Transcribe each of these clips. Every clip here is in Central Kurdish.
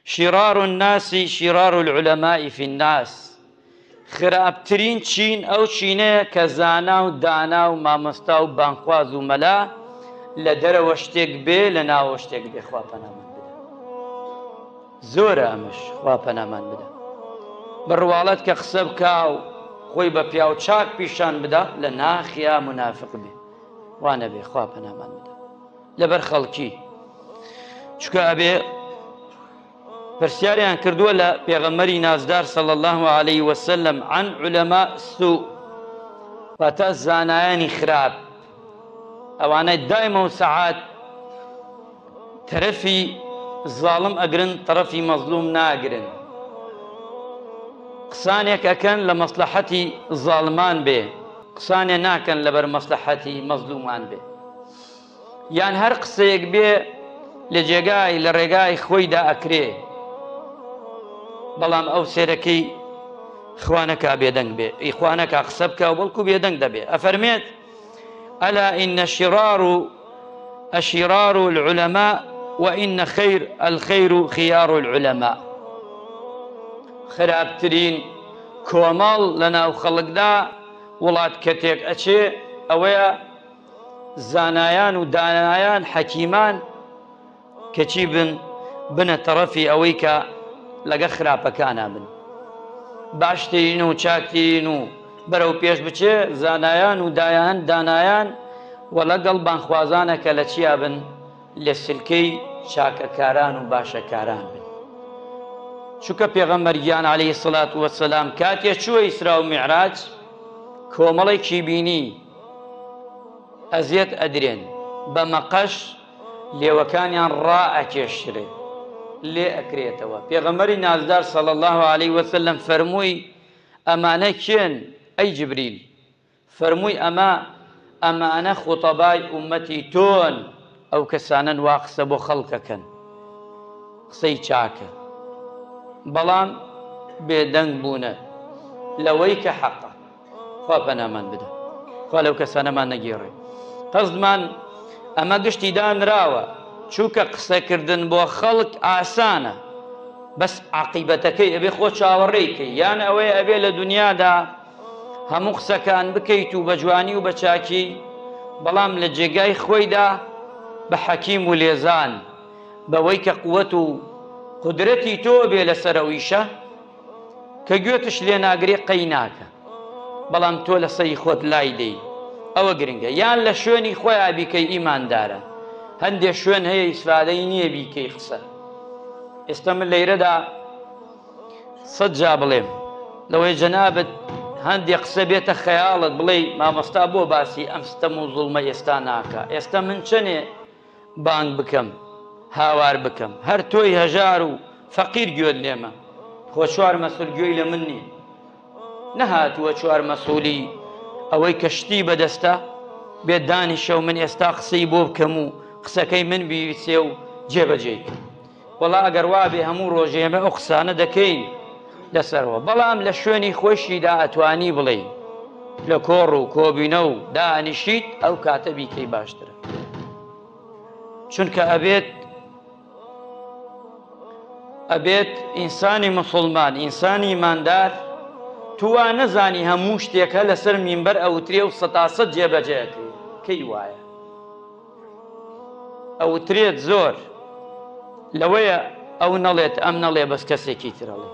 شرار الناس شرار العلماء في الناس. خراپترین چین ئەو چینەیە کە زانا و دانا و مامۆستا و بانخواز و مەلا لە دەرەوە شتێک بێ لە ناوە شتێک بێ. خوا پەنامان بدە. زۆرە ئەمەش، خوا پەنامان بدە. بڕواڵەت کە قسە بکا و خۆی بە پیا و چاک پیشان بدە لە ناخیا منافق بێ. وانە بێ، خوا پەنامان بدە لەبەر خەڵکی. چکە ئەبێ پرسیاریان کردووە لە پێغەمبەری نازدار صلی الله عليه وسلم عن علماء السوء، واتە زانایانی خراپ، ئەوانەی دایمە و سەعات تەرەفی زاڵم ئەگرن، تەرەفی مەزلوم ناگرن. قسانێک ئەکەن لە مەسلحەتی زاڵمان بێ، قسانێ ناکەن لەبەر مەسلحەتی مەزلومان بێ. یان هەر قسەیەک بێ لە جێگای لە ڕێگای خۆیدا ئەکرێ، بەڵام ئەو سێرەکەی خوانەکە بێدەنگ بێ، ئیخوانەکە قسە بکە و بەڵکو بێدەنگ دەبێ. ئەفەرمێت ئەلا ئین الشرار العلماء وإن الخير خيار العلماء. خراپترین کۆمەڵ لە ناو خەڵکدا وڵات کەتێک ئەچێ ئەوەیە زانایان و دانایان حەکیمان کەچی بنە تەرەفی ئەوەی کە لەگە خراپەکانە بن، باشترین و چاکترین و بەرەو پێش بچێ زانایان و دانایان و لەگەڵ بانخوازانە کە لە چیا بن، لە سلکەی چاکەکاران و باشەکاران بن. چونکە پێغەمبەریان عەلەیهی سڵات وەسەلام کاتێ چووە ئیسرا و میعراج کۆمەڵێکی بینی ئەزیەت ئەدرێن بە مەقەش لێوەکانیان ڕائەکێشرێ لێ ئەکرێتەوە. پێغەمبەری نازدار صلی الله عليه وسلم فەرمووی ئەمانە کێن ئەی جبریل؟ فەرمووی ئەمانە خوتەبای ئومەتی تۆن، ئەو کەسانن وا قسە بۆ خەڵکەکەن، قسەی چاکە، بەڵام بێدەنگ بوونە لەوەی کە حەقە. خوا پەنامان بدە، خوا لەو کەسانەمان نەگێڕێ. قەزدمان ئەمە گشتی دانراوە، چووکە قسەکردن بۆ خەڵک ئاسانە، بەس عاقیبەتەکەی ئەبێ خۆ چاوەڕێیکەی، یان ئەوەیە ئەبێ لە دنیادا هەموو قسەکان بکەیت و بە جوانی و بە چاکی، بەڵام لە جێگای خۆیدا بە حەکیم و لێزان بەوەی کە قووەت و قودرەتی تۆ بێ لەسەر ئەویشە کە گوێتش لێ ناگرێ قەی ناکە، بەڵام تۆ لە سەری خۆت لای دەی. ئەوە گرنگە. یان لە شوێنی خۆیان بیکەی ئیماندارە، هەندێک شوێن هەیە ئیسفادەی نییە بیکەی قسە. ئێستا من لەیرەدا سەد جا بڵێم لەوەی جەنابەت هەندێک قسە بێتە خەیاڵت بڵێ مامۆستا بۆ باسی ئەم ستەم و زوڵمە ئێستا ناکە، ئێستا من چەنێ بانگ بکەم هاوار بکەم، هەر تۆی هەژار و فەقیر گوێت لێمە، خۆ چوار مەسوول گوێی لە من نییە، نەهاتووە چوار مەسوولی ئەوەی کەشتی بەدەستە بێت دانیشە و من ئێستا قسەی بۆ بکەم و قسەکەی من بیویسێ و جێبەجێکە. وەڵا ئەگەر وابێ هەموو ڕۆژێمە ئەو قسانە دەکەین لەسەرەوە، بەڵام لە شوێنی خۆشیدا ئەتوانی بڵێ لە کۆڕ و کۆبینە و دانیشیت ئەو کاتە بیکەی باشترە. چونکە ئەبێت ئینسانی مسڵمان، ئینسانی ئیماندار تووا نەزانی هەموو شتێکە لەسەر مینبەر ئەوترێ و سەتاسەد جێبەجێکەی، کەی وایە ئەوترێت زۆر لەوەیە ئەو نەڵێت ئەم نەڵێ بەس کەسێکی ترەڵێ،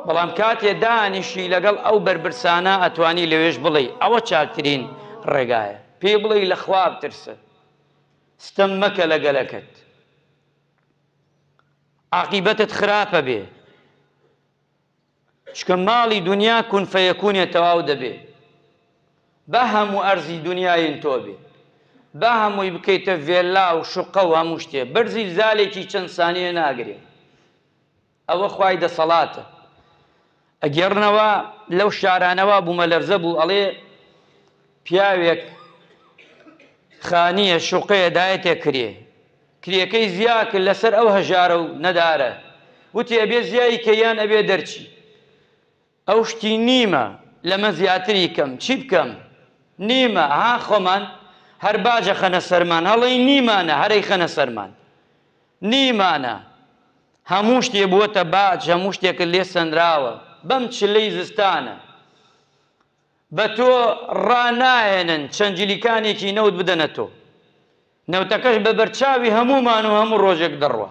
بەڵام کاتێ دانیشی لەگەڵ ئەو بەربرسانە ئەتوانی لەوێش بڵێ ئەوە چاکترین ڕێگایە، پێی بڵێ لە خوا بترسە، ستەم مەکە لەگەلەکەت، عاقیبەتت خراپە بێ، چکە ماڵی دنیا کون فەیەکونێ تەواو دەبێ، بە هەموو ئەرزی دنیاین تۆ بێ، بە هەمووی بکەیتە ڤێلا و شوقە و هەموو شتێ، بەرزی زالێکی چەند سانیە ناگرێ. ئەوە خوای دەسەڵاتە. ئەگەڕنەوە لەو شارانەوە بوومە لەرزە بوو، ئەڵێ پیاوێک خانیە شوقەیە دایەتێ کرێکەی زیا کرد لەسەر ئەو هەژارە و نەدارە، وتی ئەبێ زیایی کە یان ئەبێ دەرچی، ئەو شتی نیمە لەمە زیاتری کەم، چی بکەم؟ نیمە، ها خۆمان هەر باجە خەنە سەرمان، هەڵی نیمانە هەرەی خەنە سەرمان، نیمانە هەموو شتێ بووەتە باج، هەموو شتێکت لێ سەندراوە، بەم چلەی زستانە بە تۆ ڕانایەنن چەنجلیکانێکی نەوت بدەنە تۆ، نەوتەکەش بە بەرچاوی هەمومان و هەموو ڕۆژێک دەڕوە.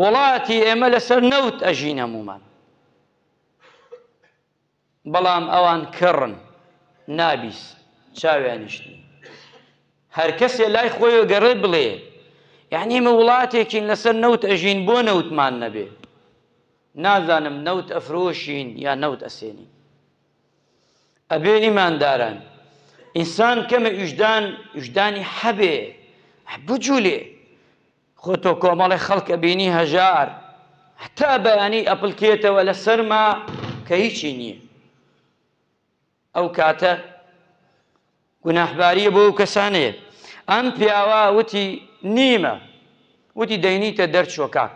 وڵاتی ئێمە لەسەر نەوت ئەژین هەمومان، بەڵام ئەوان کڕن نابیست چاویانیشتنی. هەر کەسێ لای خۆی گەڕێ بڵێ یعنی ئێمە وڵاتێکین لەسەر نەوت ئەژین، بۆ نەوتمان نەبێ. نازانم نەوت ئەفرۆشین یا نەوت ئەسێنین. ئەبێ ئیمانداران ئینسان کەمە وجدانی هەبێ، بجوولێ. خۆ تۆ کۆمەڵی خەڵک ئەبینی هەژار هەتا بەیانی ئەپڵکێتەوە لە سەرما کە هیچی نییە. ئەو کاتە گوناحباریە بۆ ئەو کەسانەیە. ئەم پیاوە وتی نیمە، وتی دەینیتە دەرچوە کاک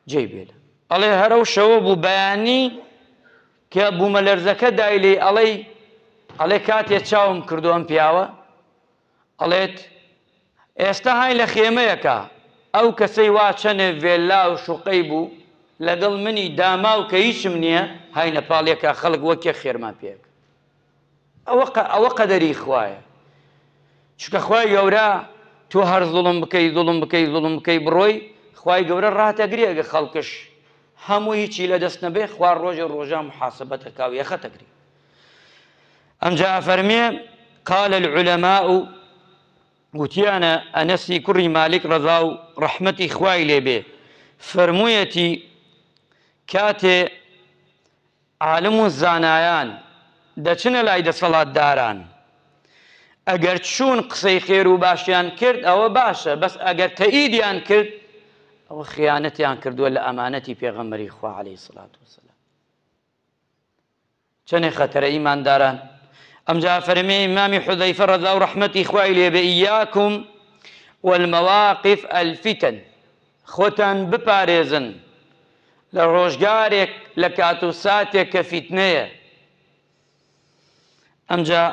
جێی بێلە، ئەڵێ هەرەو شەوە بوو بەیانی کە بوومە لەرزەکە دای لێ ئەڵێ کاتێ چاوم کردو ئەم پیاوە، ئەڵێت ئێستا هاین لە خێمەیەکە ئەو کەسەی وا چەنێ ڤێلا و شوقەی بوو لەگەڵ منی داما و کە هیچم نییە هاینە پاڵێکە خەڵک وەکێ خێرمان پێک. ئەوە قەدەری خوایە. چونکە خوای گەورە تۆ هەر زوڵم بکەی بڕۆی، خوای گەورە ڕاتەگری ئەگە خەڵکش هەموو هیچی لە دەست نەبێ، خوار ڕۆژە ڕۆژان محاسبەتەکا و یەخەتەگری. ئەمجا فەرمێ قال العلماء، وتیانە ئەنەسی کوڕی مالک ڕەزا و ڕەحمەتی خوای لێبێ فەرموویەتی کاتێ عالم و زانایان دەچنە لای دەسەڵاتداران، ئەگەر چوون قسەی خێر و باشیان کرد ئەوە باشە، بەس ئەگەر تەئیدیان کرد ئەوە خیانەتیان کردووە لە ئەمانەتی پێغەمبەری خوا عەلەیهی سڵات وسەلام. چەندێک خەتەرە ئیمانداران. ئەمجا فەرمێ ئیمامی حوذەیفە ڕەزا و ڕەحمەتی خوای لێبێ ئیاکم والمەواقف الفتن، خۆتان بپارێزن لە ڕۆژگارێک لە کات و ساتێک کە فیتنەیە. ئەمجا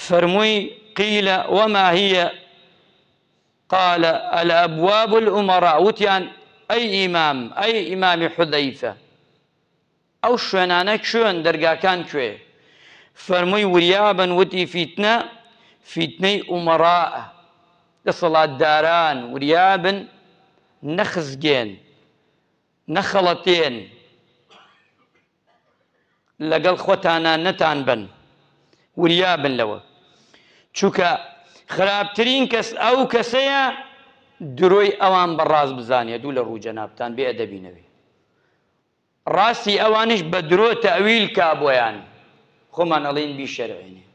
فەرمووی قیل وما هي قال الأبواب الأمراء، وتیان ئەی ئیمامی حوذەیفە ئەو شوێنانە کوێن، دەرگاکان کوێ؟ فەرمووی وریابن، وتی فیتنەی ئومەراءە، دەسەڵاتداران وریابن نەخزگێن نەخەڵەتێن لەگەڵ خۆتانە نەتان بن، وریابن لەوە. چونکە خراپترین کەس ئەو کەسەیە درۆی ئەوان بەڕاست بزانێت و لە ڕوو جەنابتان بێ ئەدەبینەوێ، ڕاستی ئەوانش بە درۆ تەویل کا بۆیان، خۆمان ئەڵێن بیشەرعێنێ.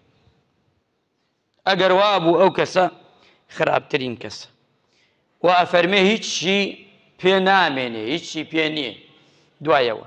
ئەگەر وا بوو ئەو کەسە خراپترین کەسە و ئەفەرمێ هیچی پێ نامێنێ، هیچی پێ نییە. دوایەوە